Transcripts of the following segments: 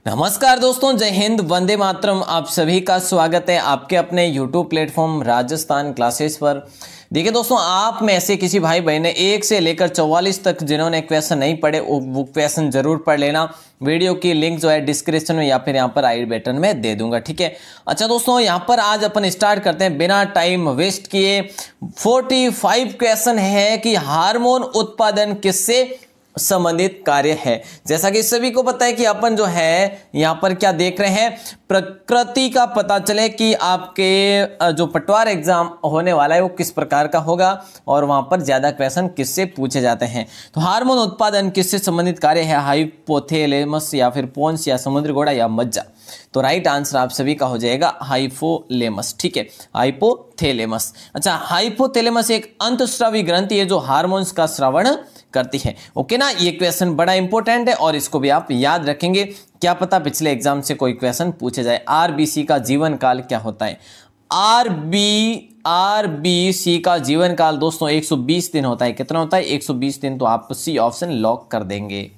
नमस्कार दोस्तों, जय हिंद, वंदे मातरम। आप सभी का स्वागत है आपके अपने यूट्यूब प्लेटफॉर्म राजस्थान क्लासेस पर। देखिए दोस्तों, आप में से किसी भाई बहन ने 1 से लेकर 44 तक जिन्होंने क्वेश्चन नहीं पढ़े वो क्वेश्चन जरूर पढ़ लेना। वीडियो की लिंक जो है डिस्क्रिप्शन में या फिर यहाँ पर आई बटन में दे दूंगा, ठीक है। अच्छा दोस्तों, यहाँ पर आज अपन स्टार्ट करते हैं बिना टाइम वेस्ट किए। 45 क्वेश्चन है कि हार्मोन उत्पादन किससे संबंधित कार्य है। जैसा कि सभी को पता है कि अपन जो है यहाँ पर क्या देख रहे हैं, प्रकृति का पता चले कि आपके जो पटवार एग्जाम होने वाला है वो किस प्रकार का होगा और वहां पर ज्यादा क्वेश्चन किससे पूछे जाते हैं। तो हार्मोन उत्पादन किससे संबंधित कार्य है, हाइपोथैलेमस या फिर पोन्स या समुद्री घोड़ा या मज्जा। तो राइट आंसर आप सभी का हो जाएगा हाइपोलेमस, ठीक है, हाइपोथैलेमस। अच्छा, हाइपोथैलेमस एक अंतःस्रावी ग्रंथि है जो हार्मोन्स का श्रवण करती है। ओके ना, ये क्वेश्चन बड़ा इंपॉर्टेंट है और इसको भी आप याद रखेंगे। क्या पता पिछले एग्जाम से कोई क्वेश्चन पूछे जाए। आरबीसी का जीवन काल क्या होता है? आरबीसी का जीवन काल दोस्तों 120 दिन होता है। कितना होता है? 120 दिन। तो आप सी ऑप्शन लॉक कर देंगे।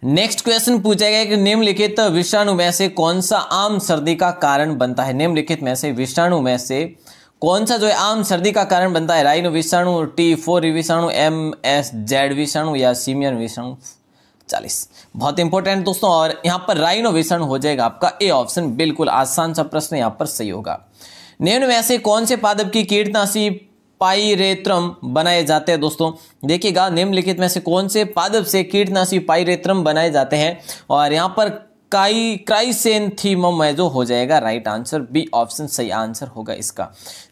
नेक्स्ट क्वेश्चन पूछा गया कि निम्नलिखित विषाणु में से कौन सा आम सर्दी का कारण बनता है। निम्नलिखित में से विषाणु में से कौन सा जो है आम सर्दी का कारण बनता है? राइनो विषाणु, T4 विषाणु, MSZ विषाणु या सिमियन विषाणु। 40 बहुत इंपॉर्टेंट दोस्तों। और यहां पर राइनो विषाणु हो जाएगा आपका ए ऑप्शन। बिल्कुल आसान सा प्रश्न यहां पर सही होगा। निम्न में से कौन से पादप की कीटनाशी पाइरेत्रम बनाए जाते हैं? दोस्तों देखिएगा, निम्नलिखित में से कौन से पादप से कीटनाशी पाइरेत्रम बनाए जाते हैं? और यहां पर क्राइसेंथीमम है जो हो जाएगा राइट आंसर। बी ऑप्शन सही आंसर होगा इसका।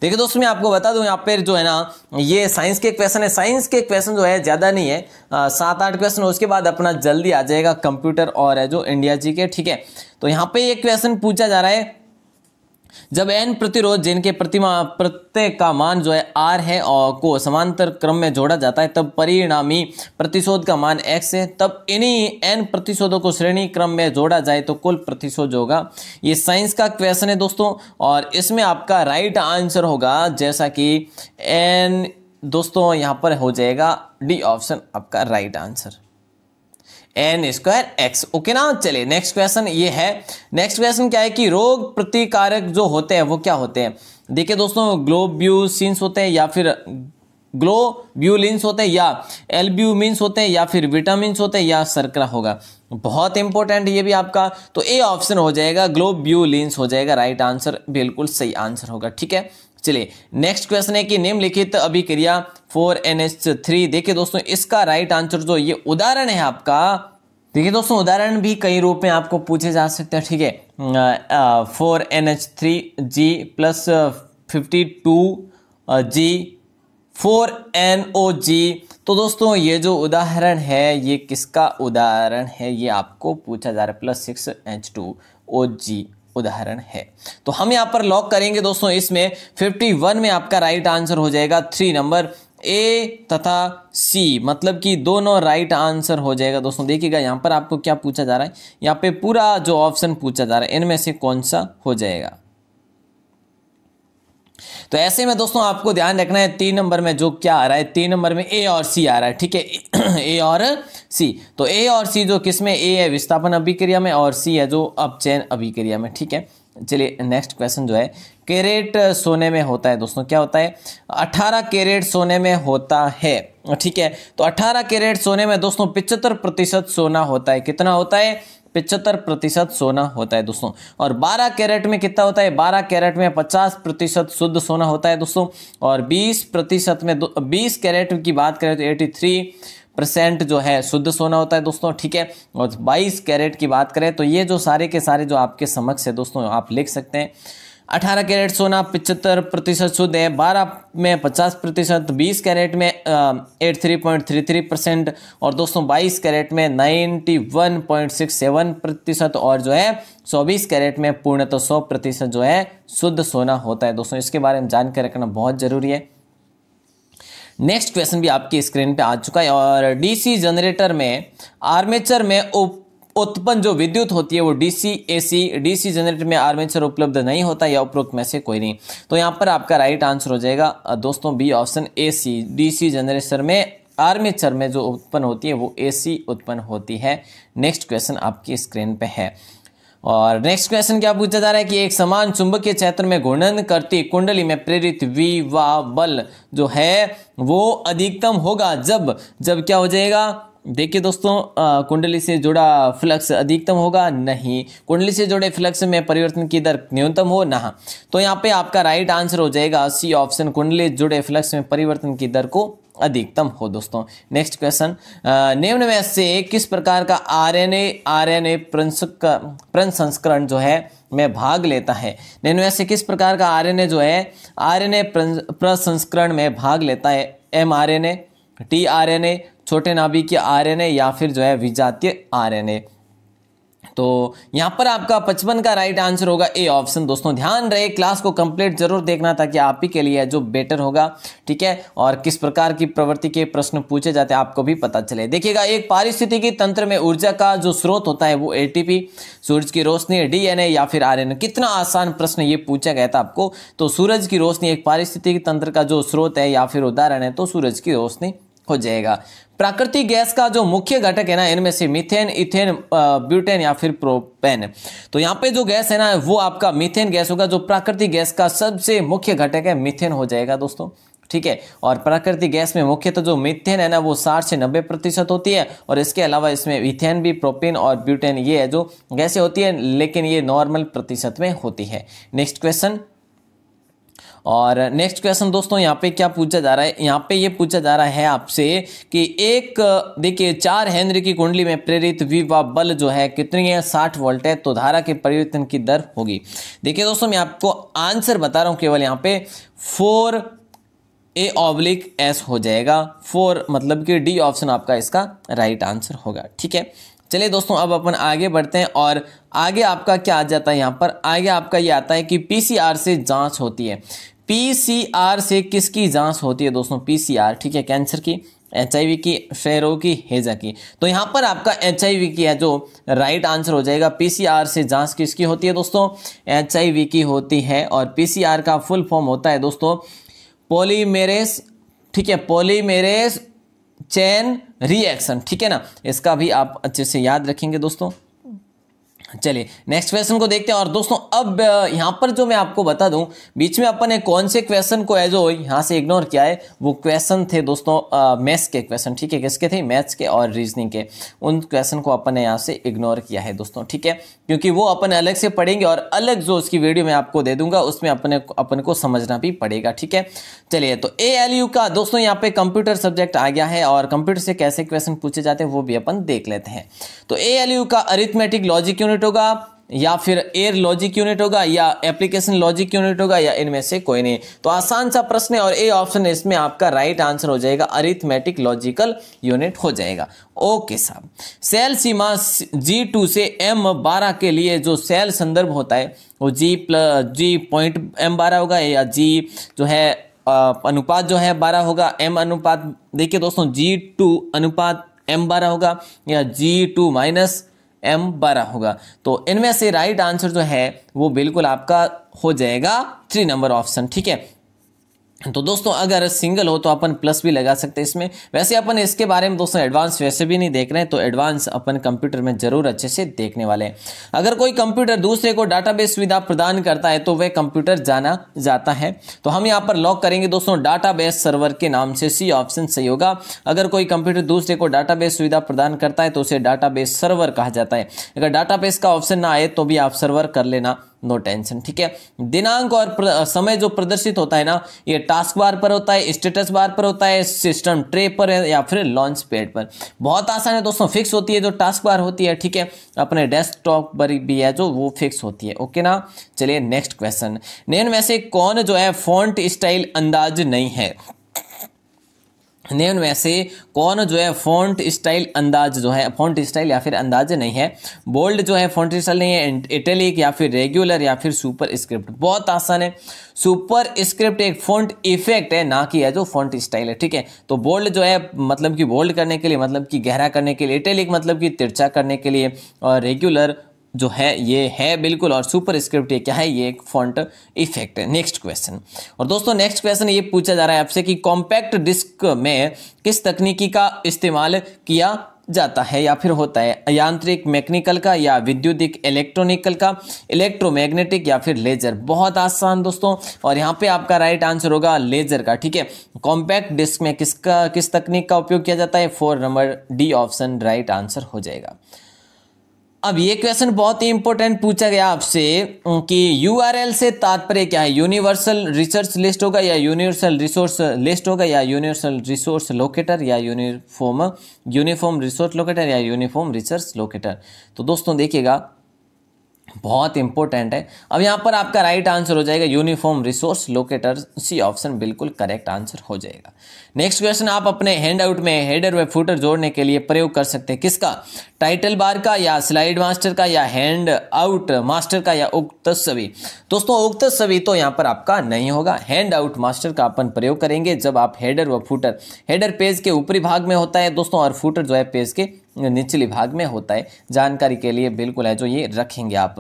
देखिए दोस्तों, मैं आपको बता दूं यहाँ पर जो है ना, ये साइंस के क्वेश्चन है। साइंस के क्वेश्चन जो है ज्यादा नहीं है, 7-8 क्वेश्चन। उसके बाद अपना जल्दी आ जाएगा कंप्यूटर और है जो इंडिया जी के, ठीक है। तो यहाँ पे एक क्वेश्चन पूछा जा रहा है, जब n प्रतिरोध जिनके प्रत्येक का मान जो है r है और को समांतर क्रम में जोड़ा जाता है तब परिणामी प्रतिशोध का मान x है। तब इन्हीं n प्रतिशोधों को श्रेणी क्रम में जोड़ा जाए तो कुल प्रतिशोध होगा। ये साइंस का क्वेश्चन है दोस्तों और इसमें आपका राइट आंसर होगा जैसा कि n दोस्तों यहाँ पर हो जाएगा डी ऑप्शन आपका राइट आंसर, n²x। ओके ना। चलिए नेक्स्ट क्वेश्चन ये है। नेक्स्ट क्वेश्चन क्या है कि रोग प्रतिकारक जो होते हैं वो क्या होते हैं? देखिए दोस्तों, ग्लोब्यूसिन्स होते हैं या फिर ग्लोब्यूलिन्स होते हैं या एल्ब्यूमिन्स होते हैं या फिर विटामिन्स होते हैं या शर्करा होगा। बहुत इंपॉर्टेंट ये भी आपका। तो ए ऑप्शन हो जाएगा, ग्लोब्यूलिन्स हो जाएगा राइट आंसर। बिल्कुल सही आंसर होगा, ठीक है। चलिए नेक्स्ट क्वेश्चन है कि निम्नलिखित अभिक्रिया 4NH3। देखिए दोस्तों, इसका राइट आंसर जो ये उदाहरण है आपका। देखिए दोस्तों, उदाहरण भी कई रूप में आपको पूछे जा सकते हैं, ठीक है। 4NH3G plus 52G 4NOG। तो दोस्तों ये जो उदाहरण है ये किसका उदाहरण है? ये आपको पूछा जा रहा है, प्लस 6H2OG उदाहरण है। तो हम यहाँ पर लॉक करेंगे दोस्तों। इसमें 51 में आपका राइट आंसर हो जाएगा 3 नंबर ए तथा सी, मतलब कि दोनों राइट आंसर हो जाएगा दोस्तों। देखिएगा यहाँ पर आपको क्या पूछा जा रहा है, यहाँ पे पूरा जो ऑप्शन पूछा जा रहा है इनमें से कौन सा हो जाएगा। तो ऐसे में दोस्तों आपको ध्यान रखना है 3 नंबर में जो क्या आ रहा है, 3 नंबर में ए और सी आ रहा है, ठीक है। ए और सी। तो ए और सी जो किसमें, ए है विस्थापन अभिक्रिया में और सी है जो अपचयन अभिक्रिया में, ठीक है। चलिए नेक्स्ट क्वेश्चन जो है, कैरेट सोने में होता है दोस्तों, क्या होता है? 18 कैरेट सोने में होता है, ठीक है। तो 18 कैरेट सोने में दोस्तों 75% सोना होता है। कितना होता है? 75% सोना होता है दोस्तों। और 12 कैरेट में कितना होता है? 12 कैरेट में 50% शुद्ध सोना होता है दोस्तों। और 20% में 20 कैरेट की बात करें तो 83% जो है शुद्ध सोना होता है दोस्तों, ठीक है। और 22 कैरेट की बात करें तो ये जो सारे के सारे जो आपके समक्ष है दोस्तों आप लिख सकते हैं। 18 कैरेट सोना 75% शुद्ध है, 12 में 50%, 20 कैरेट में 83.33% और दोस्तों 22 कैरेट में 91.67% और जो है 24 कैरेट में पूर्णतः 100% जो है शुद्ध सोना होता है दोस्तों। इसके बारे में जानकारी रखना बहुत जरूरी है। नेक्स्ट क्वेश्चन भी आपकी स्क्रीन पे आ चुका है। और डीसी जनरेटर में आर्मेचर में उत्पन्न जो विद्युत होती है वो डीसी जनरेटर में आर्मेचर उपलब्ध नहीं होता या उपरोक्त में से कोई नहीं। तो यहाँ पर आपका राइट आंसर हो जाएगा दोस्तों B option AC, DC generator में आर्मेचर में जो उत्पन्न होती है वो AC उत्पन्न होती है। नेक्स्ट क्वेश्चन आपकी स्क्रीन पे है। और नेक्स्ट क्वेश्चन क्या पूछा जा रहा है कि एक समान चुंबकीय क्षेत्र में घूर्णन करती कुंडली में प्रेरित विभव बल जो है वो अधिकतम होगा जब क्या हो जाएगा। देखिए दोस्तों, कुंडली से जुड़ा फ्लक्स अधिकतम होगा नहीं, कुंडली से जुड़े फ्लक्स में परिवर्तन की दर न्यूनतम हो ना। तो यहाँ पे आपका राइट आंसर हो जाएगा सी ऑप्शन, कुंडली प्रजुड़े फ्लक्स में परिवर्तन की दर को अधिकतम हो। दोस्तों नेक्स्ट क्वेश्चन, निम्न में से किस प्रकार का आरएनए प्रसंस्करण जो है में भाग लेता है। निम्न में से किस प्रकार का आरएनए जो है आरएनए प्रसंस्करण में भाग लेता है। mRNA, tRNA, छोटे नाभिकीय आरएनए या फिर जो है विजातीय आरएनए। तो यहाँ पर आपका 55 का राइट आंसर होगा ए ऑप्शन। दोस्तों ध्यान रहे, क्लास को कंप्लीट जरूर देखना ताकि आप ही के लिए जो बेटर होगा, ठीक है। और किस प्रकार की प्रवृत्ति के प्रश्न पूछे जाते हैं आपको भी पता चले। देखिएगा, एक पारिस्थितिकी तंत्र में ऊर्जा का जो स्रोत होता है वो ATP, सूरज की रोशनी, DNA या फिर RNA। कितना आसान प्रश्न ये पूछा गया था आपको। तो सूरज की रोशनी एक पारिस्थितिकी तंत्र का जो स्रोत है या फिर उदाहरण है, तो सूरज की रोशनी हो जाएगा। प्राकृतिक गैस का जो मुख्य घटक है ना, इनमें से मीथेन, इथेन, ब्यूटेन या फिर प्रोपेन। तो यहाँ पे जो गैस है ना वो आपका मीथेन गैस होगा। जो प्राकृतिक गैस का सबसे मुख्य घटक है मीथेन हो जाएगा दोस्तों, ठीक है। और प्राकृतिक गैस में मुख्यतः जो मीथेन है ना वो 60 से 90% होती है। और इसके अलावा इसमें इथेन भी, प्रोपेन और ब्यूटेन, ये है जो गैसें होती है, लेकिन ये नॉर्मल प्रतिशत में होती है। Next question. और नेक्स्ट क्वेश्चन दोस्तों यहाँ पे क्या पूछा जा रहा है, यहाँ पे ये पूछा जा रहा है आपसे कि एक देखिए 4 हेनरी की कुंडली में प्रेरित विभव बल जो है कितनी है, 60 वोल्ट है। तो धारा के परिवर्तन की दर होगी। देखिए दोस्तों, मैं आपको आंसर बता रहा हूँ केवल, यहाँ पे 4A/S हो जाएगा। 4 मतलब कि डी ऑप्शन आपका इसका राइट आंसर होगा, ठीक है। चलिए दोस्तों, अब अपन आगे बढ़ते हैं। और आगे आपका क्या आ जाता है, यहाँ पर आगे आपका ये आता है कि PCR से जांच होती है। PCR से किसकी जांच होती है दोस्तों? PCR, ठीक है, कैंसर की, HIV की, क्षयरोग की, हैजा की। तो यहाँ पर आपका HIV की है जो राइट आंसर हो जाएगा। PCR से जांच किसकी होती है दोस्तों? HIV की होती है। और PCR का फुल फॉर्म होता है दोस्तों पॉलीमेरेज, ठीक है, पॉलीमेरेज चेन रिएक्शन, ठीक है ना। इसका भी आप अच्छे से याद रखेंगे दोस्तों। चलिए नेक्स्ट क्वेश्चन को देखते हैं। और दोस्तों अब यहाँ पर जो मैं आपको बता दूं, बीच में अपन ने कौन से क्वेश्चन को है जो यहाँ से इग्नोर किया है, वो क्वेश्चन थे दोस्तों मैथ्स के क्वेश्चन, ठीक है। किसके थे? मैथ्स के और रीजनिंग के। उन क्वेश्चन को अपन ने यहाँ से इग्नोर किया है दोस्तों, ठीक है, क्योंकि वो अपन अलग से पढ़ेंगे और अलग जो उसकी वीडियो मैं आपको दे दूंगा उसमें अपन को समझना भी पड़ेगा, ठीक है। चलिए, तो ALU का दोस्तों यहाँ पे कंप्यूटर सब्जेक्ट आ गया है और कंप्यूटर से कैसे क्वेश्चन पूछे जाते हैं वो भी अपन देख लेते हैं। तो ALU का अरिथमेटिक लॉजिक यूनिट होगा या फिर एयर लॉजिक यूनिट होगा या एप्लीकेशन लॉजिक यूनिट होगा या इनमें से कोई नहीं। तो आसान सा प्रश्न है और ए ऑप्शन है इसमें आपका राइट आंसर हो जाएगा, अरिथमेटिक लॉजिकल यूनिट हो जाएगा। ओके साहब, सेल सीमा G2 से M12 के लिए जो सेल संदर्भ होता है वो G.M12 होगा या G जो है अनुपात जो है 12 होगा। M अनुपात देखिए दोस्तों G2 अनुपात M12 होगा या G2 माइनस M12 होगा। तो इनमें से राइट आंसर जो है वो बिल्कुल आपका हो जाएगा 3 नंबर ऑप्शन, ठीक है। तो दोस्तों अगर सिंगल हो तो अपन प्लस भी लगा सकते हैं इसमें। वैसे अपन इसके बारे में दोस्तों एडवांस वैसे भी नहीं देख रहे हैं, तो एडवांस अपन कंप्यूटर में जरूर अच्छे से देखने वाले हैं। अगर कोई कंप्यूटर दूसरे को डाटाबेस सुविधा प्रदान करता है तो वह कंप्यूटर जाना जाता है। तो हम यहाँ पर लॉक करेंगे दोस्तों डाटाबेस सर्वर के नाम से, सी ऑप्शन सही होगा। अगर कोई कंप्यूटर दूसरे को डाटाबेस सुविधा प्रदान करता है तो उसे डाटाबेस सर्वर कहा जाता है। अगर डाटाबेस का ऑप्शन ना आए तो भी आप सर्वर कर लेना, नो टेंशन, ठीक है। दिनांक और समय जो प्रदर्शित होता है ना, ये टास्क बार पर होता है, स्टेटस बार पर होता है, सिस्टम ट्रे पर है या फिर लॉन्च पैड पर। बहुत आसान है दोस्तों, फिक्स होती है जो टास्क बार होती है, ठीक है। अपने डेस्कटॉप पर भी है जो वो फिक्स होती है, ओके ना। चलिए नेक्स्ट क्वेश्चन, निम्न में से कौन जो है फॉन्ट स्टाइल अंदाज नहीं है? निम्न में से कौन जो है फॉन्ट स्टाइल अंदाज जो है, फॉन्ट स्टाइल या फिर अंदाज नहीं है? बोल्ड जो है फॉन्ट स्टाइल नहीं है, इटैलिक या फिर रेगुलर या फिर सुपर स्क्रिप्ट। बहुत आसान है, सुपर स्क्रिप्ट एक फॉन्ट इफेक्ट है, ना कि है जो फॉन्ट स्टाइल है, ठीक है। तो बोल्ड जो है मतलब कि बोल्ड करने के लिए, मतलब कि गहरा करने के लिए, इटैलिक मतलब कि तिरछा करने के लिए, और रेगुलर जो है ये है बिल्कुल, और सुपरस्क्रिप्ट ये क्या है, ये एक फॉन्ट इफेक्ट है। नेक्स्ट क्वेश्चन, और दोस्तों नेक्स्ट क्वेश्चन ये पूछा जा रहा है आपसे कि कॉम्पैक्ट डिस्क में किस तकनीकी का इस्तेमाल किया जाता है या फिर होता है, यांत्रिक मैकेनिकल का या विद्युतिक इलेक्ट्रॉनिकल का, इलेक्ट्रोमैग्नेटिक या फिर लेजर। बहुत आसान दोस्तों, और यहाँ पे आपका राइट आंसर होगा लेजर का। ठीक है, कॉम्पैक्ट डिस्क में किस तकनीक का उपयोग किया जाता है, 4 number D option right answer हो जाएगा। अब ये क्वेश्चन बहुत ही इंपॉर्टेंट पूछा गया आपसे कि यूआरएल से तात्पर्य क्या है, यूनिवर्सल रिसर्च लिस्ट होगा या यूनिवर्सल रिसोर्स लिस्ट होगा या यूनिवर्सल रिसोर्स लोकेटर या यूनिफॉर्म रिसोर्स लोकेटर या यूनिफॉर्म रिसर्च लोकेटर। तो दोस्तों देखिएगा बहुत इंपॉर्टेंट है। अब यहाँ पर आपका राइट आंसर हो जाएगा uniform resource locator, C option बिल्कुल करेक्ट आंसर हो जाएगा। नेक्स्ट क्वेश्चन, आप अपने हैंड आउट में हेडर व फुटर जोड़ने के लिए प्रयोग कर सकते हैं किसका, टाइटल बार का या स्लाइड मास्टर का या हैंड आउट मास्टर का या उक्त सभी। दोस्तों उक्त सभी तो यहाँ पर आपका नहीं होगा, हैंड आउट मास्टर का अपन प्रयोग करेंगे जब आप हेडर व फुटर, हेडर पेज के ऊपरी भाग में होता है दोस्तों, और फुटर जो है पेज के निचले भाग में होता है। जानकारी के लिए बिल्कुल है जो ये रखेंगे आप।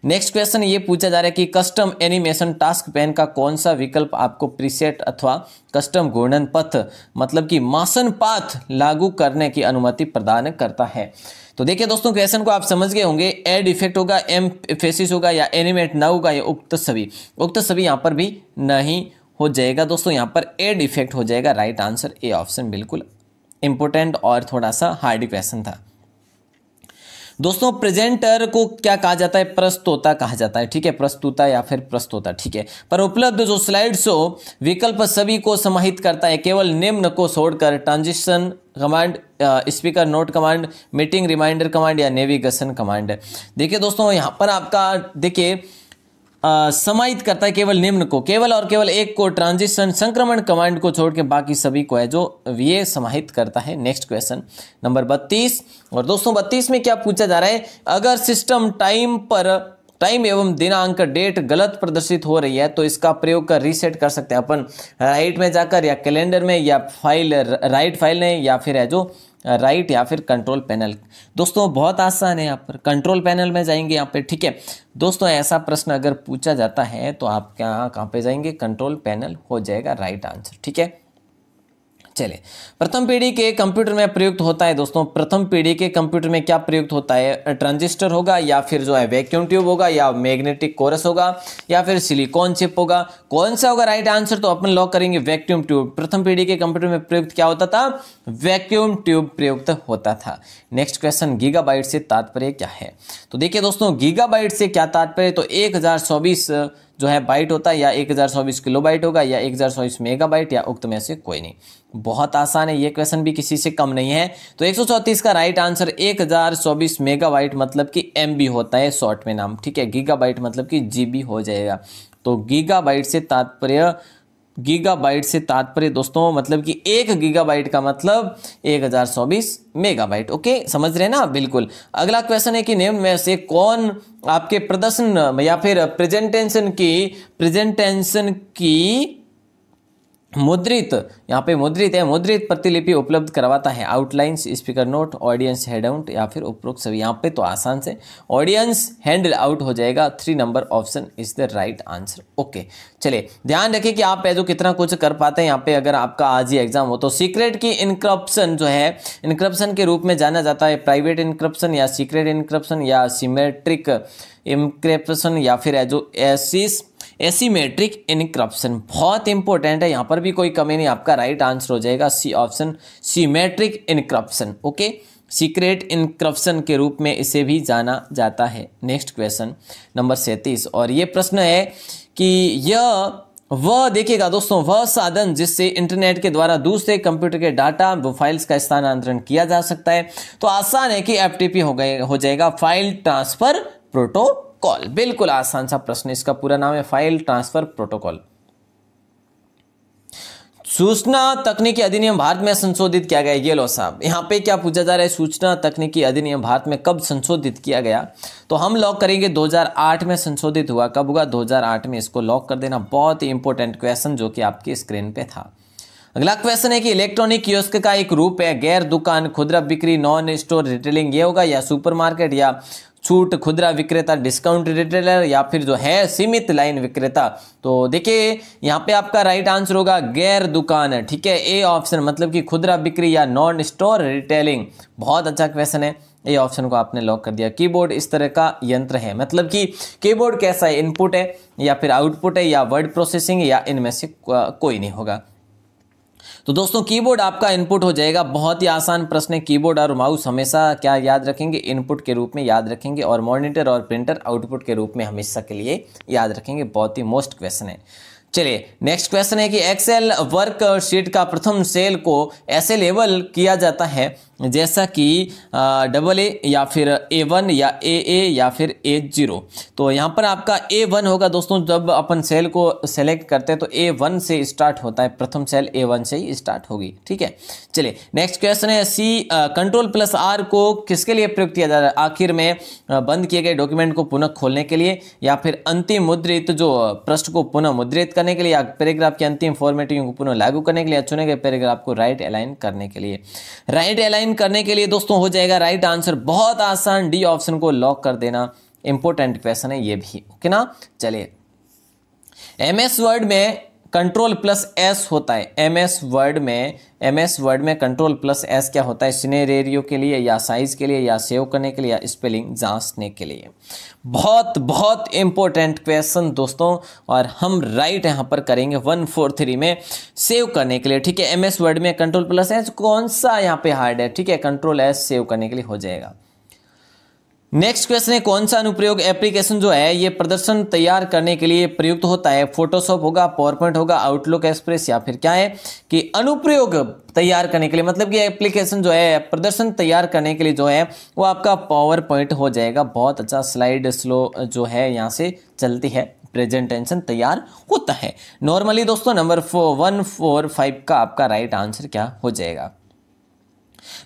नेक्स्ट क्वेश्चन ये पूछा जा रहा है कि कस्टम एनिमेशन टास्क पैन का कौन सा विकल्प आपको प्रीसेट अथवा कस्टम घूर्णन पथ मतलब कि मासन पाथ लागू करने की अनुमति प्रदान करता है। तो देखिए दोस्तों क्वेश्चन को आप समझ गए होंगे, एड इफेक्ट होगा, एम फेसिस होगा या एनिमेट ना होगा या उक्त सभी। उक्त सभी यहाँ पर भी नहीं हो जाएगा दोस्तों, यहाँ पर एड इफेक्ट हो जाएगा। राइट आंसर ए ऑप्शन बिल्कुल इंपोर्टेंट और थोड़ा सा हार्ड क्वेश्चन था दोस्तों। प्रेजेंटर को क्या कहा जाता है, प्रस्तोता कहा जाता है। ठीक है, प्रस्तुता या फिर प्रस्तोता। ठीक है, पर उपलब्ध जो स्लाइड शो विकल्प सभी को समाहित करता है, केवल निम्न को छोड़कर, transition command, speaker note command, meeting reminder command या नेविगेशन कमांड। देखिए दोस्तों यहाँ पर आपका देखिए समाहित करता है केवल निम्न को, केवल और केवल एक को, ट्रांजिशन संक्रमण कमांड को छोड़ के बाकी सभी को है जो ये समाहित करता है। नेक्स्ट क्वेश्चन नंबर 32, और दोस्तों 32 में क्या पूछा जा रहा है, अगर सिस्टम टाइम एवं दिनांक डेट गलत प्रदर्शित हो रही है तो इसका प्रयोग कर रीसेट कर सकते हैं अपन राइट में जाकर, या कैलेंडर में, या फाइल राइट फाइल में, या फिर है जो राइट या फिर कंट्रोल पैनल। दोस्तों बहुत आसान है, यहाँ पर कंट्रोल पैनल में जाएंगे यहाँ पे। ठीक है दोस्तों, ऐसा प्रश्न अगर पूछा जाता है तो आप कहाँ पे जाएंगे, कंट्रोल पैनल हो जाएगा राइट आंसर। ठीक है, चलिए प्रथम पीढ़ी के कंप्यूटर में प्रयुक्त होता है दोस्तों, प्रथम पीढ़ी के कंप्यूटर में क्या प्रयुक्त होता है, ट्रांजिस्टर होगा या फिर जो है वैक्यूम ट्यूब होगा या मैग्नेटिक कोरस होगा या फिर सिलिकॉन चिप होगा, कौन सा होगा राइट आंसर, तो अपन लॉक करेंगे वैक्यूम ट्यूब। प्रथम पीढ़ी के कंप्यूटर में प्रयुक्त क्या होता था, वैक्यूम ट्यूब प्रयुक्त होता था। नेक्स्ट क्वेश्चन, गीगाबाइट से तात्पर्य क्या है, तो देखिए दोस्तों गीगाबाइट से क्या तात्पर्य, तो 1024 जो है बाइट होता है, या 1024 किलोबाइट होगा, या 1024 मेगाबाइट, या उक्त में से कोई नहीं। बहुत आसान है, ये क्वेश्चन भी किसी से कम नहीं है। तो 134 का राइट आंसर 1024 मेगाबाइट मतलब कि एमबी होता है शॉर्ट में नाम। ठीक है, गीगाबाइट मतलब कि जीबी हो जाएगा। तो गीगाबाइट से तात्पर्य दोस्तों मतलब कि 1 गीगाबाइट का मतलब 1024 मेगाबाइट। ओके, समझ रहे ना बिल्कुल। अगला क्वेश्चन है कि निम्न में से कौन आपके प्रदर्शन या फिर प्रेजेंटेशन की मुद्रित, यहाँ पे मुद्रित है, मुद्रित प्रतिलिपि उपलब्ध करवाता है, outlines, speaker note, audience hand out या फिर उपरोक्त सभी। यहाँ पे तो आसान से ऑडियंस हैंड आउट हो जाएगा, 3 number option is the right answer. Okay, चलिए ध्यान रखिए कि आप जो कितना कुछ कर पाते हैं यहाँ पे। अगर आपका आज ही एग्जाम हो तो सीक्रेट की इनक्रप्शन जो है इनक्रप्शन के रूप में जाना जाता है, प्राइवेट इनक्रप्शन या सीक्रेट इनक्रप्शन या सिमेट्रिक इनक्रप्शन या फिर है जो एसिमेट्रिक इनक्रप्शन। बहुत इंपॉर्टेंट है, यहाँ पर भी कोई कमी नहीं, आपका राइट आंसर हो जाएगा C option, symmetric encryption. Okay, secret encryption के रूप में इसे भी जाना जाता है। नेक्स्ट क्वेश्चन नंबर 37, और ये प्रश्न है कि यह वह देखिएगा दोस्तों, वह साधन जिससे इंटरनेट के द्वारा दूसरे कंप्यूटर के डाटा व फाइल्स का स्थानांतरण किया जा सकता है, तो आसान है कि एफटीपी हो जाएगा, फाइल ट्रांसफर प्रोटोकॉल। बिल्कुल आसान सा प्रश्न, इसका पूरा नाम है फाइल ट्रांसफर प्रोटोकॉल। सूचना तकनीकी अधिनियम भारत में संशोधित किया गया। ये लो साहब, यहाँ पे क्या पूछा जा रहा है, सूचना तकनीकी अधिनियम भारत में कब संशोधित किया गया, तो हम लॉक करेंगे 2008 में संशोधित हुआ। कब हुआ, 2008 में, इसको लॉक कर देना। बहुत ही इंपॉर्टेंट क्वेश्चन जो कि आपकी स्क्रीन पे था। अगला क्वेश्चन है कि इलेक्ट्रॉनिक कियोस्क का एक रूप है गैर दुकान, खुदरा बिक्री, नॉन स्टोर रिटेलिंग, ये होगा या सुपरमार्केट या छूट खुदरा विक्रेता, डिस्काउंट रिटेलर, या फिर जो है सीमित लाइन विक्रेता। तो देखिए यहाँ पे आपका राइट आंसर होगा गैर दुकान, ठीक है, ए ऑप्शन, मतलब कि खुदरा बिक्री या नॉन स्टोर रिटेलिंग। बहुत अच्छा क्वेश्चन है, ये ऑप्शन को आपने लॉक कर दिया। कीबोर्ड इस तरह का यंत्र है, मतलब कि कीबोर्ड कैसा है, इनपुट है या फिर आउटपुट है या वर्ड प्रोसेसिंग, या इनमें से कोई नहीं होगा। तो दोस्तों कीबोर्ड आपका इनपुट हो जाएगा। बहुत ही आसान प्रश्न है। कीबोर्ड और माउस हमेशा क्या याद रखेंगे, इनपुट के रूप में याद रखेंगे, और मॉनिटर और प्रिंटर आउटपुट के रूप में हमेशा के लिए याद रखेंगे। बहुत ही मोस्ट क्वेश्चन है। चलिए नेक्स्ट क्वेश्चन है कि एक्सेल वर्कशीट का प्रथम सेल को ऐसे लेबल किया जाता है जैसा कि AA या फिर A1 या AA या फिर A0। तो यहाँ पर आपका A1 होगा दोस्तों। जब अपन सेल को सेलेक्ट करते हैं तो A1 से स्टार्ट होता है, प्रथम सेल A1 से ही स्टार्ट होगी, ठीक है। चलिए नेक्स्ट क्वेश्चन है Ctrl+R को किसके लिए प्रयोग किया जा रहा है, आखिर में बंद किए गए डॉक्यूमेंट को पुनः खोलने के लिए, या फिर अंतिम मुद्रित जो पृष्ठ को पुनः मुद्रित करने के लिए, या पैराग्राफ की अंतिम फॉर्मेटिंग को पुनः लागू करने के लिए, चुने गए पैराग्राफ को राइट अलाइन करने के लिए। राइट अलाइन करने के लिए दोस्तों हो जाएगा राइट आंसर, बहुत आसान, डी ऑप्शन को लॉक कर देना। इंपॉर्टेंट क्वेश्चन है ये भी, ओके ना। चलिए MS वर्ड में Ctrl+S होता है। MS वर्ड में Ctrl+S क्या होता है, सिनेरियो के लिए या साइज के लिए या सेव करने के लिए या स्पेलिंग जांचने के लिए। बहुत बहुत इंपॉर्टेंट क्वेश्चन दोस्तों, और हम राइट यहाँ पर करेंगे 143 में सेव करने के लिए, ठीक है। MS वर्ड में Ctrl+S कौन सा यहाँ पे हार्ड है, ठीक है, Ctrl+S सेव करने के लिए हो जाएगा। नेक्स्ट क्वेश्चन है कौन सा अनुप्रयोग एप्लीकेशन जो है ये प्रदर्शन तैयार करने के लिए प्रयुक्त होता है, फोटोशॉप होगा, पावरपॉइंट होगा, आउटलुक एक्सप्रेस, या फिर क्या है कि अनुप्रयोग तैयार करने के लिए, मतलब कि एप्लीकेशन जो है प्रदर्शन तैयार करने के लिए जो है वो आपका पावर पॉइंट हो जाएगा। बहुत अच्छा, स्लाइड स्लो जो है यहाँ से चलती है, प्रेजेंटेशन तैयार होता है। नॉर्मली दोस्तों नंबर 145 का आपका राइट आंसर क्या हो जाएगा।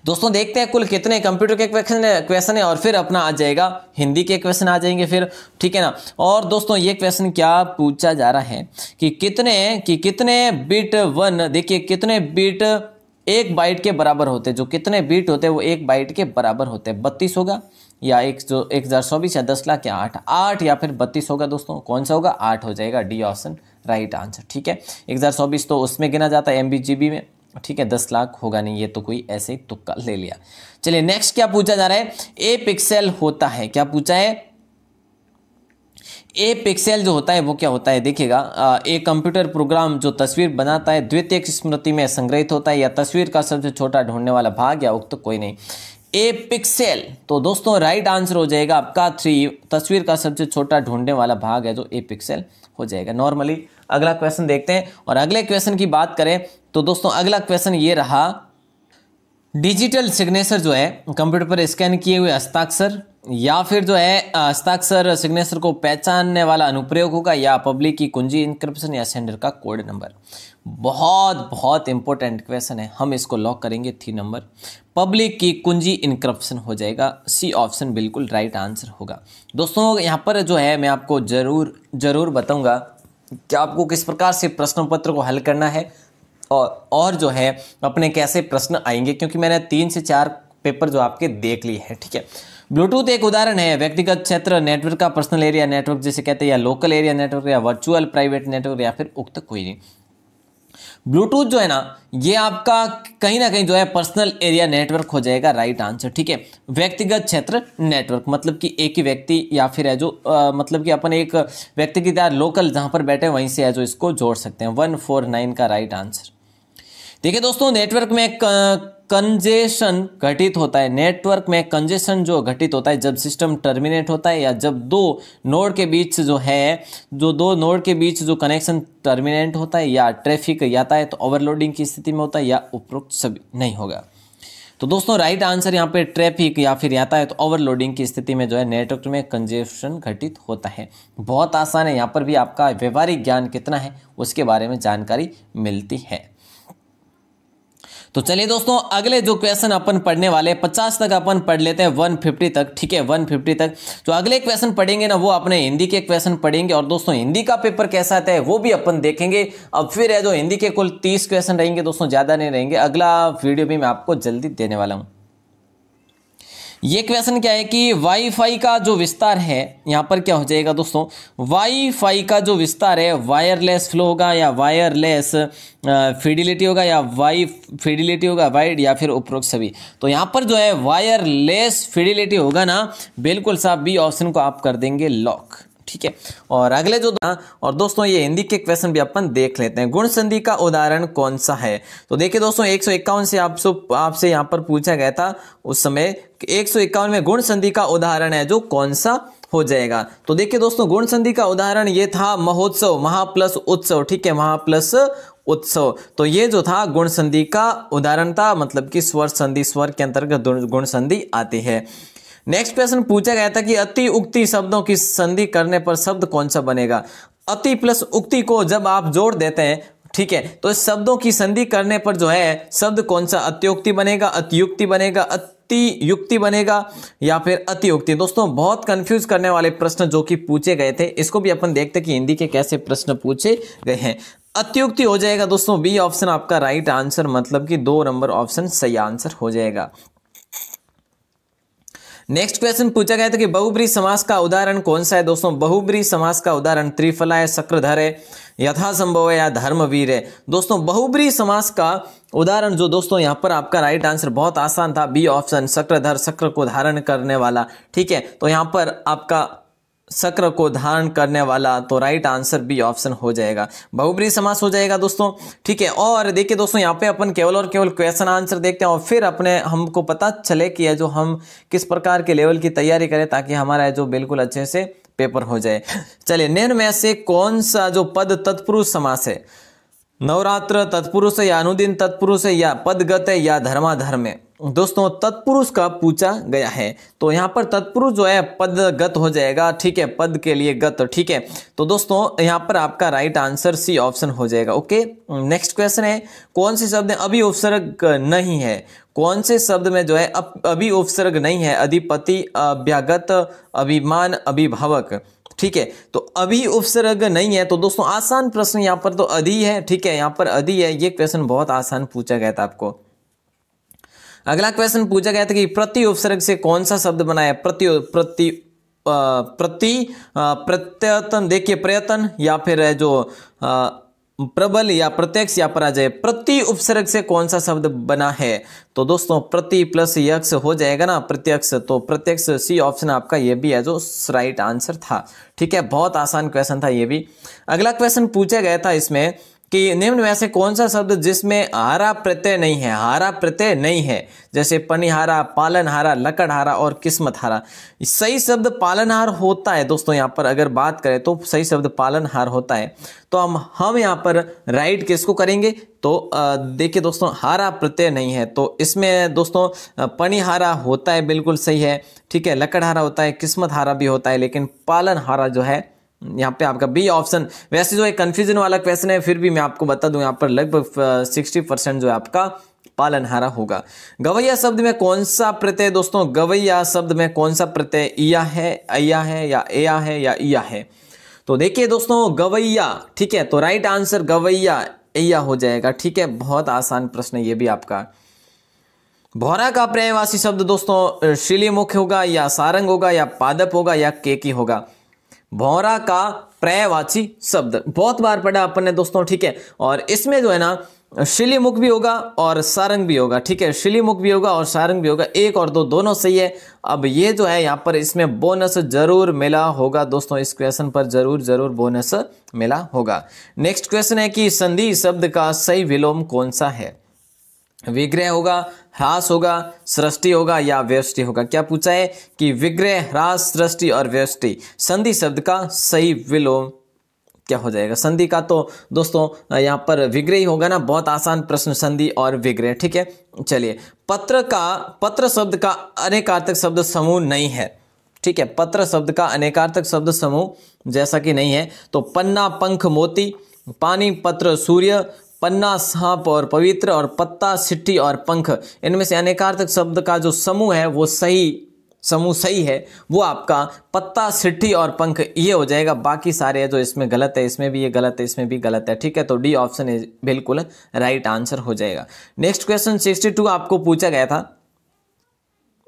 दोस्तों देखते हैं कुल कितने कंप्यूटर के क्वेश्चन है, और फिर अपना आ जाएगा हिंदी के क्वेश्चन आ जाएंगे फिर, ठीक है ना। और दोस्तों ये क्वेश्चन क्या पूछा जा रहा है कि कितने बिट देखिए कितने बिट 1 बाइट के बराबर होते हैं, जो कितने बिट होते हैं वो 1 बाइट के बराबर होते हैं। 32 होगा या 1024 या 10 लाख या 8 या फिर 32 होगा दोस्तों, कौन सा होगा, 8 हो जाएगा, डी ऑप्शन राइट आंसर, ठीक है। 1024 तो उसमें गिना जाता है MB GB में, ठीक है, 10 लाख होगा नहीं, ये तो कोई ऐसे ही तुक्का ले लिया। चलिए नेक्स्ट क्या पूछा जा रहा है, ए पिक्सेल होता है, क्या पूछा है, ए पिक्सेल जो होता है वो क्या होता है, देखिएगा एक कंप्यूटर प्रोग्राम जो तस्वीर बनाता है द्वितीयक स्मृति में संग्रहित होता है, या तस्वीर का सबसे छोटा ढूंढने वाला भाग, या उक्त कोई नहीं। ए पिक्सेल, तो दोस्तों राइट आंसर हो जाएगा आपका 3, तस्वीर का सबसे छोटा ढूंढने वाला भाग है जो ए पिक्सेल हो जाएगा। नॉर्मली अगला क्वेश्चन देखते हैं, और अगले क्वेश्चन की बात करें तो दोस्तों अगला क्वेश्चन ये रहा, डिजिटल सिग्नेचर जो है कंप्यूटर पर स्कैन किए हुए हस्ताक्षर, या फिर जो है हस्ताक्षर सिग्नेचर को पहचानने वाला अनुप्रयोग होगा, या पब्लिक की कुंजी इंक्रिप्शन, या सेंडर का कोड नंबर। बहुत बहुत इंपॉर्टेंट क्वेश्चन है, हम इसको लॉक करेंगे 3 नंबर, पब्लिक की कुंजी इंक्रिप्शन हो जाएगा, सी ऑप्शन बिल्कुल राइट आंसर होगा। दोस्तों यहाँ पर जो है मैं आपको जरूर बताऊंगा कि आपको किस प्रकार से प्रश्न पत्र को हल करना है, और जो है अपने कैसे प्रश्न आएंगे, क्योंकि मैंने 3 से 4 पेपर जो आपके देख लिए हैं, ठीक है। ब्लूटूथ एक उदाहरण है, व्यक्तिगत क्षेत्र नेटवर्क का पर्सनल एरिया नेटवर्क जिसे कहते हैं, या लोकल एरिया नेटवर्क, या वर्चुअल प्राइवेट नेटवर्क, या फिर उक्त कोई नहीं। ब्लूटूथ जो है ना ये आपका कहीं ना कहीं जो है पर्सनल एरिया नेटवर्क हो जाएगा, राइट आंसर, ठीक है। व्यक्तिगत क्षेत्र नेटवर्क मतलब कि एक ही व्यक्ति, या फिर है जो मतलब कि अपन एक व्यक्ति की तरह लोकल जहां पर बैठे वहीं से है जो इसको जोड़ सकते हैं। 149 का राइट आंसर। देखिए दोस्तों नेटवर्क में कंजेशन घटित होता है, नेटवर्क में कंजेशन जो घटित होता है जब सिस्टम टर्मिनेट होता है, या जब दो नोड के बीच जो कनेक्शन टर्मिनेट होता है, या ट्रैफिक यातायात ओवरलोडिंग की स्थिति में होता है, या उपरोक्त सभी नहीं होगा। तो दोस्तों राइट आंसर यहाँ पे ट्रैफिक या फिर यातायात ओवरलोडिंग की स्थिति में जो है नेटवर्क में कंजेशन घटित होता है। बहुत आसान है, यहाँ पर भी आपका व्यवहारिक ज्ञान कितना है उसके बारे में जानकारी मिलती है। तो चलिए दोस्तों अगले जो क्वेश्चन अपन पढ़ने वाले 50 तक अपन पढ़ लेते हैं, 150 तक, ठीक है, 150 तक। तो अगले क्वेश्चन पढ़ेंगे ना वो अपने हिंदी के क्वेश्चन पढ़ेंगे, और दोस्तों हिंदी का पेपर कैसा आता है वो भी अपन देखेंगे। अब फिर है जो हिंदी के कुल 30 क्वेश्चन रहेंगे दोस्तों, ज़्यादा नहीं रहेंगे। अगला वीडियो भी मैं आपको जल्दी देने वाला हूँ। ये क्वेश्चन क्या है कि वाईफाई का जो विस्तार है यहाँ पर क्या हो जाएगा दोस्तों, वाईफाई का जो विस्तार है वायरलेस फ्लो होगा या वायरलेस फिडिलिटी होगा या वाई फिडिलिटी होगा, वाइड या फिर उपरोक्त सभी। तो यहाँ पर जो है वायरलेस फिडिलिटी होगा ना, बिल्कुल साहब बी ऑप्शन को आप कर देंगे लॉक। ठीक है, और अगले जो और दोस्तों ये हिंदी के क्वेश्चन भी अपन देख लेते हैं। गुण संधि का उदाहरण कौन सा है? तो देखिए दोस्तों 151 से आपसे यहाँ पर पूछा गया था उस समय, 151 में गुण संधि का उदाहरण है जो कौन सा हो जाएगा। तो देखिए दोस्तों गुण संधि का उदाहरण ये था महोत्सव, महा प्लस उत्सव। ठीक है, महा प्लस उत्सव। तो ये जो था गुण संधि का उदाहरण था, मतलब कि स्वर संधि, स्वर के अंतर्गत गुण संधि आती है। नेक्स्ट क्वेश्चन पूछा गया था कि अति उक्ति शब्दों की संधि करने पर शब्द कौन सा बनेगा। अति प्लस उक्ति को जब आप जोड़ देते हैं, ठीक है, तो इस शब्दों की संधि करने पर जो है शब्द कौन सा, अत्युक्ति बनेगा, अतियुक्ति बनेगा, अतियुक्ति बनेगा या फिर अतियुक्ति। दोस्तों बहुत कंफ्यूज करने वाले प्रश्न जो कि पूछे गए थे, इसको भी अपन देखते कि हिंदी के कैसे प्रश्न पूछे गए हैं। अत्युक्ति हो जाएगा दोस्तों बी ऑप्शन आपका राइट आंसर, मतलब कि 2 नंबर ऑप्शन सही आंसर हो जाएगा। नेक्स्ट क्वेश्चन पूछा गया था कि बहुब्रीहि समास का उदाहरण कौन सा है। दोस्तों बहुब्रीहि समास का उदाहरण त्रिफला है, चक्रधर है, यथासंभव है या धर्मवीर है। दोस्तों बहुब्रीहि समास का उदाहरण जो दोस्तों यहाँ पर आपका राइट आंसर बहुत आसान था, बी ऑप्शन चक्रधर, चक्र को धारण करने वाला। ठीक है, तो यहाँ पर आपका चक्र को धारण करने वाला, तो राइट आंसर बी ऑप्शन हो जाएगा, बहुब्रीहि समास हो जाएगा दोस्तों। ठीक है, और देखिए दोस्तों यहाँ पे अपन केवल और केवल क्वेश्चन आंसर देखते हैं और फिर अपने हमको पता चले कि जो हम किस प्रकार के लेवल की तैयारी करें ताकि हमारा जो बिल्कुल अच्छे से पेपर हो जाए। चलिए, निम्न में से कौन सा जो पद तत्पुरुष समास है, नवरात्र तत्पुरुष है या अनुदिन तत्पुरुष है या पदगत है या धर्माधर्म है। दोस्तों तत्पुरुष का पूछा गया है, तो यहाँ पर तत्पुरुष जो है पदगत हो जाएगा। ठीक है, पद के लिए गत। ठीक है, तो दोस्तों यहाँ पर आपका राइट आंसर सी ऑप्शन हो जाएगा। ओके, नेक्स्ट क्वेश्चन है कौन से शब्द में अभी उपसर्ग नहीं है। कौन से शब्द में जो है अभी उपसर्ग नहीं है? अधिपति, अभ्यागत, अभिमान, अभिभावक। ठीक है, तो अभी उपसर्ग नहीं है, तो दोस्तों आसान प्रश्न यहाँ पर तो अधि है। ठीक है, यहाँ पर अधि है, ये क्वेश्चन बहुत आसान पूछा गया था आपको। अगला क्वेश्चन पूछा गया था कि प्रति उपसर्ग से कौन सा शब्द बना है। प्रत्यतन, देखिए प्रयत्न या फिर जो प्रबल या प्रत्यक्ष या पराजय, प्रति उपसर्ग से कौन सा शब्द बना है। तो दोस्तों प्रति प्लस यक्ष हो जाएगा ना, प्रत्यक्ष, तो प्रत्यक्ष सी ऑप्शन आपका ये भी है जो राइट आंसर था। ठीक है, बहुत आसान क्वेश्चन था ये भी। अगला क्वेश्चन पूछा गया था इसमें कि निम्न में से कौन सा शब्द जिसमें हारा प्रत्यय नहीं है। हारा प्रत्यय नहीं है, जैसे पनिहारा, पालनहारा, लकड़हारा और किस्मतहारा। सही शब्द पालनहार होता है दोस्तों, यहाँ पर अगर बात करें तो सही शब्द पालनहार होता है। तो हम यहाँ पर राइट किसको करेंगे, तो देखिए दोस्तों हारा प्रत्यय नहीं है, तो इसमें दोस्तों पनिहारा होता है, बिल्कुल सही है। ठीक है, लकड़हारा होता है, किस्मतहारा भी होता है, लेकिन पालनहारा जो है यहाँ पे आपका बी ऑप्शन। वैसे जो है कंफ्यूजन वाला क्वेश्चन है, फिर भी मैं आपको बता दूं यहाँ पर लगभग 60% जो है आपका पालनहारा होगा। गवैया शब्द में कौन सा प्रत्यय दोस्तों, गवैया शब्द में कौन सा प्रत्यय, इया है, अया है या एया है या इया है। तो देखिए दोस्तों गवैया, ठीक है, तो राइट आंसर गवैया एया हो जाएगा। ठीक है, बहुत आसान प्रश्न है ये भी आपका। भौरा का पर्यायवाची शब्द दोस्तों श्रीलिमुख होगा या सारंग होगा या पादप होगा या केकी होगा। भौरा का पर्यायवाची शब्द बहुत बार पढ़ा अपन ने दोस्तों। ठीक है, और इसमें जो है ना श्रीलिमुख भी होगा और सारंग भी होगा। ठीक है, श्रीलिमुख भी होगा और सारंग भी होगा, 1 और 2 दोनों सही है। अब ये जो है यहाँ पर इसमें बोनस जरूर मिला होगा दोस्तों, इस क्वेश्चन पर जरूर बोनस मिला होगा। नेक्स्ट क्वेश्चन है कि संधि शब्द का सही विलोम कौन सा है। विग्रह होगा, ह्रास होगा, सृष्टि होगा या व्यष्टि होगा। क्या पूछा है कि विग्रह, ह्रास, सृष्टि और व्यष्टि, संधि शब्द का सही विलोम क्या हो जाएगा। संधि का तो दोस्तों यहाँ पर विग्रह ही होगा ना, बहुत आसान प्रश्न, संधि और विग्रह। ठीक है, चलिए, पत्र शब्द का अनेकार्थक शब्द समूह नहीं है। ठीक है, पत्र शब्द का अनेकार्थक शब्द समूह जैसा कि नहीं है, तो पन्ना, पंख, मोती, पानी, पत्र, सूर्य, पन्ना, सांप और पवित्र, और पत्ता, सिट्टी और पंख, इनमें से अनेकार्थक शब्द का जो समूह है वो समूह सही है, वो आपका पत्ता, सिट्टी और पंख ये हो जाएगा। बाकी सारे जो इसमें गलत है, इसमें भी ये गलत है, इसमें भी गलत है। ठीक है, तो डी ऑप्शन बिल्कुल राइट आंसर हो जाएगा। नेक्स्ट क्वेश्चन 62 आपको पूछा गया था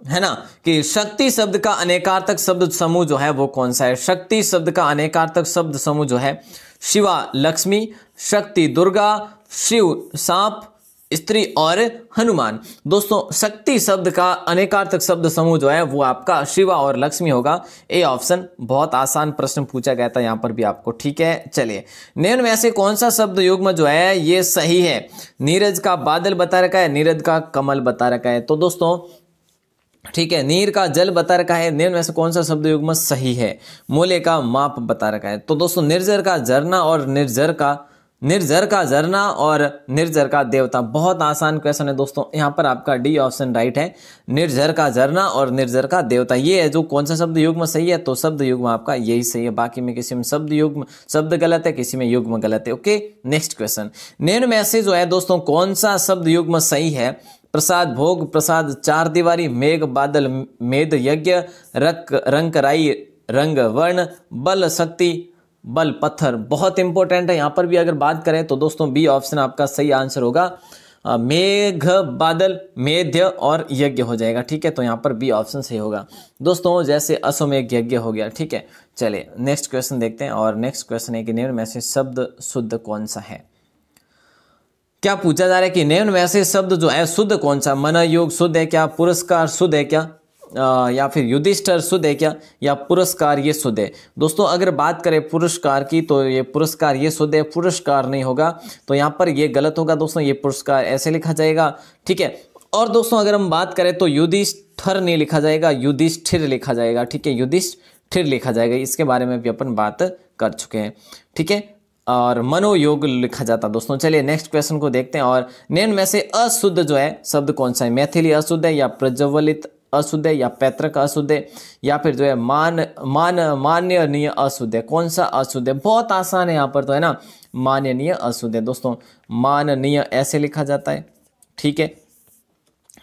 है ना, कि शक्ति शब्द का अनेकार्थक शब्द समूह जो है वो कौन सा है। शक्ति शब्द का अनेकार्थक शब्द समूह जो है शिवा लक्ष्मी, शक्ति दुर्गा, शिव सांप, स्त्री और हनुमान। दोस्तों शक्ति शब्द का अनेकार्थक शब्द समूह जो है वो आपका शिवा और लक्ष्मी होगा। A option. बहुत आसान प्रश्न पूछा गया था यहाँ पर भी आपको, ठीक है। चलिए, निम्न में से कौन सा शब्द युग्म जो है ये सही है। नीरज का बादल बता रखा है, नीरज का कमल बता रखा है, तो दोस्तों ठीक है, नीर का जल बता रखा है। निम्न में से कौन सा शब्द युग्म सही है। मोले का माप बता रखा है, तो दोस्तों निर्जर का झरना और निर्जर का झरना और निर्जर का देवता। बहुत आसान क्वेश्चन है दोस्तों, यहाँ पर आपका डी ऑप्शन राइट है। निर्जर का झरना और निर्जर का देवता, ये है जो कौन सा शब्द युग्म सही है, तो शब्द युग्म आपका यही सही है। बाकी में किसी में शब्द गलत है, किसी में युग्म गलत है। Okay, next question. निम्न में से जो है दोस्तों कौन सा शब्द युग्म सही है। प्रसाद भोग, प्रसाद चार दीवारी, मेघ बादल, मेद यज्ञ, रंक राई रंग वर्ण, बल शक्ति, बल पत्थर। बहुत इंपॉर्टेंट है, यहाँ पर भी अगर बात करें तो दोस्तों बी ऑप्शन आपका सही आंसर होगा। मेघ बादल, मेध्य और यज्ञ हो जाएगा, ठीक है। तो यहाँ पर बी ऑप्शन सही होगा दोस्तों, जैसे अश्वमेघ यज्ञ हो गया, ठीक है। चलिए नेक्स्ट क्वेश्चन देखते हैं, और नेक्स्ट क्वेश्चन है कि निम्न में से शब्द शुद्ध कौन सा है। क्या पूछा जा रहा है कि निम्न में से शब्द जो है शुद्ध कौन सा। मन योग शुद्ध है क्या, पुरस्कार शुद्ध है क्या, या फिर युधिष्ठिर शुद्ध है क्या, या पुरस्कार ये शुद्ध है। दोस्तों अगर बात करें पुरस्कार की तो ये पुरस्कार ये शुद्ध है, पुरस्कार नहीं होगा, तो यहाँ पर ये गलत होगा दोस्तों, ये पुरस्कार ऐसे लिखा जाएगा, ठीक है। और दोस्तों अगर हम बात करें तो युधिष्ठिर नहीं लिखा जाएगा, युधिष्ठिर लिखा जाएगा, ठीक है, युधिष्ठिर लिखा जाएगा। इसके बारे में भी अपन बात कर चुके हैं, ठीक है। और मनोयोग लिखा जाता दोस्तों। चलिए नेक्स्ट क्वेश्चन को देखते हैं, और निम्न में से अशुद्ध जो है शब्द कौन सा है। मैथिली अशुद्ध है, या प्रज्वलित अशुद्ध है, या पैतृक अशुद्ध है, या फिर जो है माननीय अशुद्ध है। कौन सा अशुद्ध है। बहुत आसान है यहाँ पर तो, है ना, माननीय अशुद्ध है दोस्तों, माननीय ऐसे लिखा जाता है, ठीक है।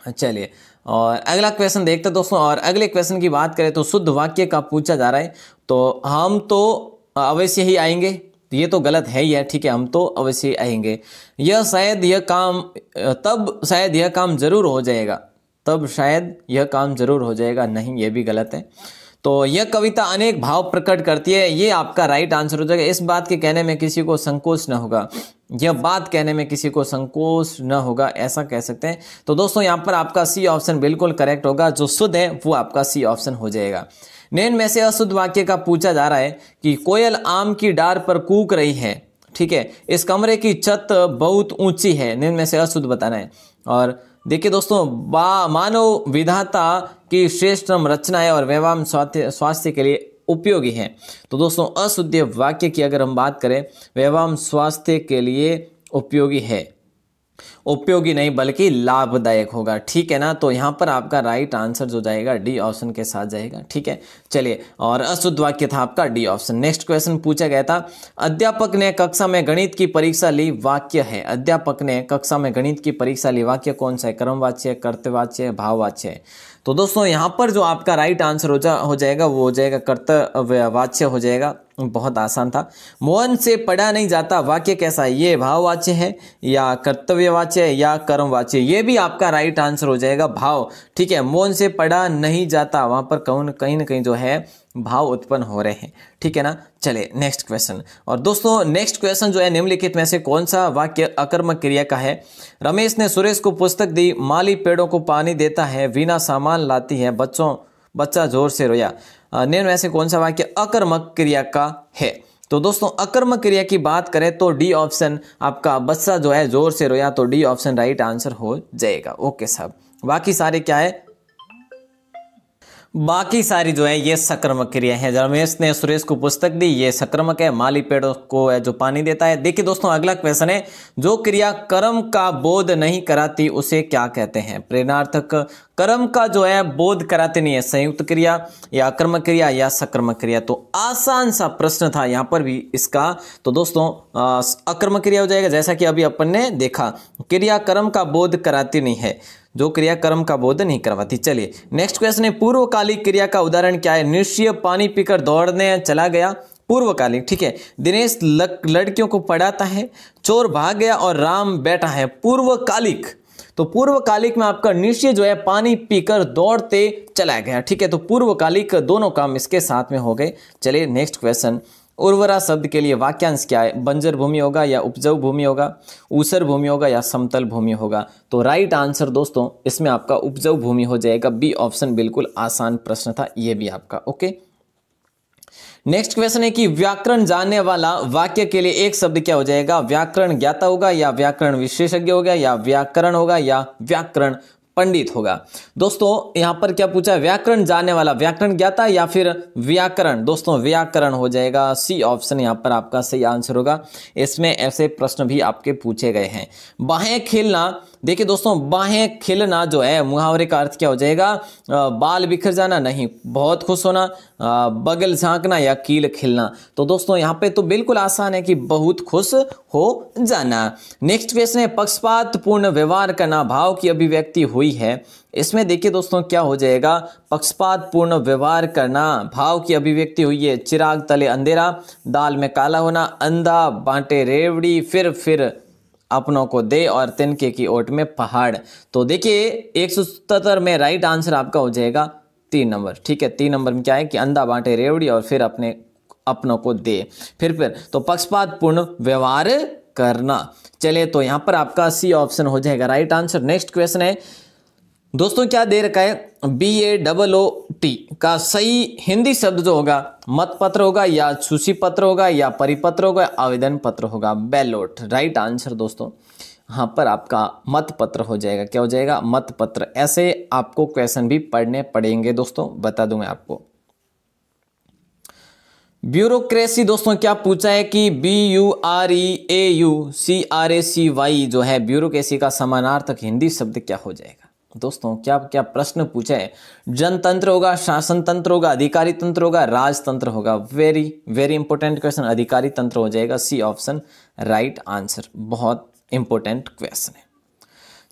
चलिए और अगला क्वेश्चन देखते हैं दोस्तों, और अगले क्वेश्चन की बात करें तो शुद्ध वाक्य का पूछा जा रहा है, तो हम तो अवश्य ही आएंगे, ये तो गलत है ही है, ठीक है, हम तो अवश्य आएंगे। यह शायद यह काम, तब शायद यह काम जरूर हो जाएगा, तब शायद यह काम जरूर हो जाएगा, नहीं ये भी गलत है। तो यह कविता अनेक भाव प्रकट करती है, ये आपका राइट आंसर हो जाएगा। इस बात के कहने में किसी को संकोच न होगा, यह बात कहने में किसी को संकोच न होगा, ऐसा कह सकते हैं। तो दोस्तों यहाँ पर आपका सी ऑप्शन बिल्कुल करेक्ट होगा, जो शुद्ध है वो आपका सी ऑप्शन हो जाएगा। निम्न में से अशुद्ध वाक्य का पूछा जा रहा है कि कोयल आम की डार पर कूक रही है, ठीक है, इस कमरे की छत बहुत ऊंची है। निम्न में से अशुद्ध बताना है। और देखिए दोस्तों, मानव विधाता की श्रेष्ठ रचना है और व्यायाम स्वास्थ्य के लिए उपयोगी है। तो दोस्तों अशुद्ध वाक्य की अगर हम बात करें, व्यायाम स्वास्थ्य के लिए उपयोगी है, उपयोगी नहीं बल्कि लाभदायक होगा, ठीक है ना। तो यहाँ पर आपका राइट आंसर जो जाएगा डी ऑप्शन के साथ जाएगा, ठीक है। चलिए, और अशुद्ध वाक्य था आपका डी ऑप्शन। नेक्स्ट क्वेश्चन पूछा गया था, अध्यापक ने कक्षा में गणित की परीक्षा ली, वाक्य है। अध्यापक ने कक्षा में गणित की परीक्षा ली, वाक्य कौन सा है। कर्मवाच्य, कर्तवाच्य, भाववाच्य है। तो दोस्तों यहाँ पर जो आपका राइट आंसर हो जाएगा वो हो जाएगा कर्तव्यवाच्य हो जाएगा। बहुत आसान था। मोहन से पढ़ा नहीं जाता, वाक्य कैसा है। ये भाववाच्य है, या कर्तव्यवाच्य है, या कर्मवाच्य। ये भी आपका राइट आंसर हो जाएगा भाव, ठीक है। मोहन से पढ़ा नहीं जाता, वहां पर कहीं ना कहीं जो है भाव उत्पन्न हो रहे हैं, ठीक है ना। चलिए नेक्स्ट क्वेश्चन। और दोस्तों नेक्स्ट क्वेश्चन जो है, निम्नलिखित में से कौन सा वाक्य अकर्मक क्रिया का है। रमेश ने सुरेश को पुस्तक दी, माली पेड़ों को पानी देता है, वीणा सामान लाती है, बच्चा जोर से रोया। निम्न में से कौन सा वाक्य अकर्मक क्रिया का है। तो दोस्तों अकर्मक क्रिया की बात करें तो डी ऑप्शन आपका, बच्चा जो है जोर से रोया, तो डी ऑप्शन राइट आंसर हो जाएगा। ओके साहब, बाकी सारे क्या है, बाकी सारी जो है ये सकर्मक क्रिया है। रमेश ने सुरेश को पुस्तक दी, ये सकर्मक है। माली पेड़ों को है जो पानी देता है। देखिए दोस्तों अगला क्वेश्चन है, जो क्रिया कर्म का बोध नहीं कराती उसे क्या कहते हैं। प्रेरणार्थक कर्म का जो है बोध कराते नहीं है, संयुक्त क्रिया या अकर्मक क्रिया या सकर्मक क्रिया। तो आसान सा प्रश्न था यहाँ पर भी इसका। तो दोस्तों अकर्मक क्रिया हो जाएगा, जैसा कि अभी अपन ने देखा, क्रिया कर्म का बोध कराती नहीं है, जो क्रिया कर्म का बोध नहीं करवाती। चलिए नेक्स्ट क्वेश्चन है, पूर्वकालिक क्रिया का उदाहरण क्या है। निश्चय पानी पीकर दौड़ने चला गया, पूर्वकालिक, ठीक है। दिनेश लड़कियों को पढ़ाता है, चोर भाग गया और राम बैठा है, पूर्वकालिक। तो पूर्वकालिक में आपका नृत्य जो है पानी पीकर दौड़ते चला गया। ठीक है, तो पूर्वकालिक दोनों काम इसके साथ में हो गए। चलिए नेक्स्ट क्वेश्चन, उर्वरा शब्द के लिए वाक्यांश क्या है? बंजर भूमि होगा या उपजाऊ भूमि होगा, ऊसर भूमि होगा या समतल भूमि होगा? तो राइट आंसर दोस्तों इसमें आपका उपजाऊ भूमि हो जाएगा। बी ऑप्शन बिल्कुल आसान प्रश्न था ये भी आपका। ओके, नेक्स्ट क्वेश्चन है कि व्याकरण जानने वाला वाक्य के लिए एक शब्द क्या हो जाएगा? व्याकरण ज्ञाता होगा या व्याकरण विशेषज्ञ होगा या व्याकरण होगा या व्याकरण पंडित होगा? दोस्तों यहां पर क्या पूछा है? व्याकरण जानने वाला, व्याकरण ज्ञाता या फिर व्याकरण? दोस्तों व्याकरण हो जाएगा। सी ऑप्शन यहां पर आपका सही आंसर होगा। इसमें ऐसे प्रश्न भी आपके पूछे गए हैं। बाहें खेलना, देखिए दोस्तों बाहें खिलना जो है मुहावरे का अर्थ क्या हो जाएगा? बाल बिखर जाना नहीं, बहुत खुश होना, बगल झांकना या कील खिलना? तो दोस्तों यहाँ पे तो बिल्कुल आसान है कि बहुत खुश हो जाना। नेक्स्ट क्वेश्चन है पक्षपात पूर्ण व्यवहार करना भाव की अभिव्यक्ति हुई है। इसमें देखिए दोस्तों क्या हो जाएगा? पक्षपात पूर्ण व्यवहार करना भाव की अभिव्यक्ति हुई है। चिराग तले अंधेरा, दाल में काला होना, अंधा बांटे रेवड़ी, फिर अपनों को दे और तिनके की ओट में पहाड़। तो देखिए 177 में राइट आंसर आपका हो जाएगा 3 नंबर। ठीक है, 3 नंबर में क्या है कि अंधा बांटे रेवड़ी और फिर अपनों को दे, फिर तो पक्षपात पूर्ण व्यवहार करना। चलिए तो यहां पर आपका सी ऑप्शन हो जाएगा राइट आंसर। नेक्स्ट क्वेश्चन है दोस्तों क्या दे रखा है? BAOOT का सही हिंदी शब्द जो होगा मतपत्र होगा या सूची पत्र होगा या परिपत्र होगा, आवेदन पत्र होगा? बैलोट राइट आंसर दोस्तों यहाँ पर आपका मतपत्र हो जाएगा। क्या हो जाएगा? मतपत्र। ऐसे आपको क्वेश्चन भी पढ़ने पड़ेंगे दोस्तों, बता दूं मैं आपको। ब्यूरोक्रेसी दोस्तों क्या पूछा है कि BUREAUCRACY जो है ब्यूरोक्रेसी का समानार्थक हिंदी शब्द क्या हो जाएगा? दोस्तों क्या क्या प्रश्न पूछा है? जनतंत्र होगा, शासन तंत्र होगा, अधिकारी तंत्र होगा, राजतंत्र होगा? वेरी वेरी इंपॉर्टेंट क्वेश्चन, अधिकारी तंत्र हो जाएगा। सी ऑप्शन राइट आंसर, बहुत इंपॉर्टेंट क्वेश्चन है।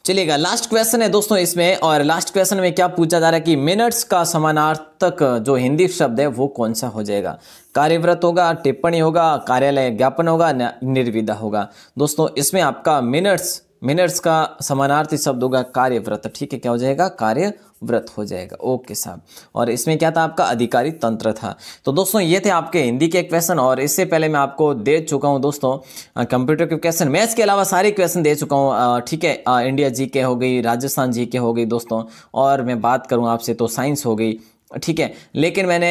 चलिएगा लास्ट क्वेश्चन है दोस्तों इसमें, और लास्ट क्वेश्चन में क्या पूछा जा रहा है कि मिनट्स का समानार्थक जो हिंदी शब्द है वो कौन सा हो जाएगा? कार्यव्रत होगा, टिप्पणी होगा, कार्यालय ज्ञापन होगा, निर्विदा होगा? दोस्तों इसमें आपका मिनट्स का समानार्थी शब्द होगा कार्यव्रत। ठीक है, क्या हो जाएगा? कार्यव्रत हो जाएगा। ओके साहब, और इसमें क्या था आपका? अधिकारी तंत्र था। तो दोस्तों ये थे आपके हिंदी के क्वेश्चन, और इससे पहले मैं आपको दे चुका हूं दोस्तों कंप्यूटर के क्वेश्चन, मैथ्स के अलावा सारे क्वेश्चन दे चुका हूं। ठीक है, इंडिया जीके हो गई, राजस्थान जीके हो गई दोस्तों, और मैं बात करूं आपसे तो साइंस हो गई। ठीक है, लेकिन मैंने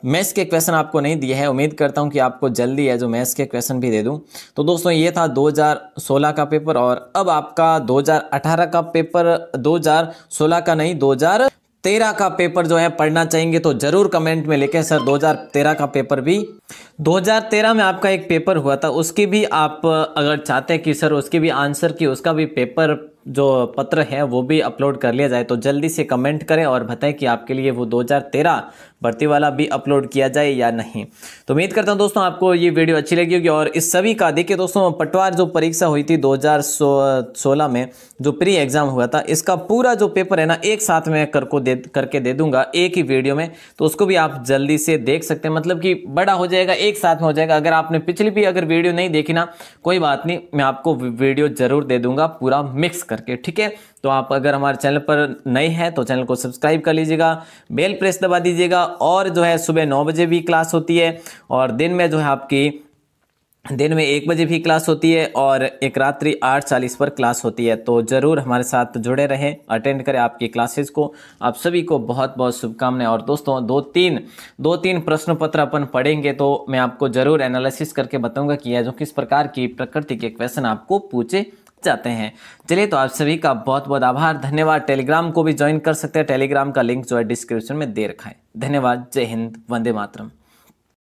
मैथ्स के क्वेश्चन आपको नहीं दिए हैं। उम्मीद करता हूं कि आपको जल्दी है जो मैथ्स के क्वेश्चन भी दे दूं। तो दोस्तों ये था 2016 का पेपर, और अब आपका 2018 का पेपर, 2016 का नहीं 2013 का पेपर जो है पढ़ना चाहेंगे तो जरूर कमेंट में लिखें सर 2013 का पेपर भी। 2013 में आपका एक पेपर हुआ था, उसकी भी आप अगर चाहते हैं कि सर उसकी भी आंसर की उसका भी पेपर जो पत्र है वो भी अपलोड कर लिया जाए, तो जल्दी से कमेंट करें और बताएं कि आपके लिए वो 2013 भर्ती वाला भी अपलोड किया जाए या नहीं। तो उम्मीद करता हूं दोस्तों आपको ये वीडियो अच्छी लगी होगी। और इस सभी का देखिए दोस्तों पटवार जो परीक्षा हुई थी 2016 में जो प्री एग्जाम हुआ था, इसका पूरा जो पेपर है ना एक साथ में करके दे दूंगा एक ही वीडियो में, तो उसको भी आप जल्दी से देख सकते हैं। मतलब कि बड़ा हो जाएगा, एक साथ में हो जाएगा। अगर आपने पिछली भी अगर वीडियो नहीं देखी ना, कोई बात नहीं, मैं आपको वीडियो जरूर दे दूंगा पूरा मिक्स करके। ठीक है, तो आप अगर हमारे चैनल पर नए हैं तो चैनल को सब्सक्राइब कर लीजिएगा, बेल प्रेस दबा दीजिएगा, और जो है सुबह 9 बजे भी क्लास होती है, और दिन में जो है आपकी दिन में 1 बजे भी क्लास होती है, और एक रात्रि 8:40 पर क्लास होती है। तो जरूर हमारे साथ जुड़े रहें, अटेंड करें आपकी क्लासेस को। आप सभी को बहुत बहुत शुभकामनाएं। और दोस्तों दो तीन प्रश्न पत्र अपन पढ़ेंगे, तो मैं आपको जरूर एनालिसिस करके बताऊंगा कि यह जो किस प्रकार की प्रकृति के क्वेश्चन आपको पूछे जाते हैं। चलिए तो आप सभी का बहुत बहुत आभार, धन्यवाद। टेलीग्राम को भी ज्वाइन कर सकते हैं, टेलीग्राम का लिंक जो है डिस्क्रिप्शन में दे रखा है। धन्यवाद, जय हिंद, वंदे मातरम।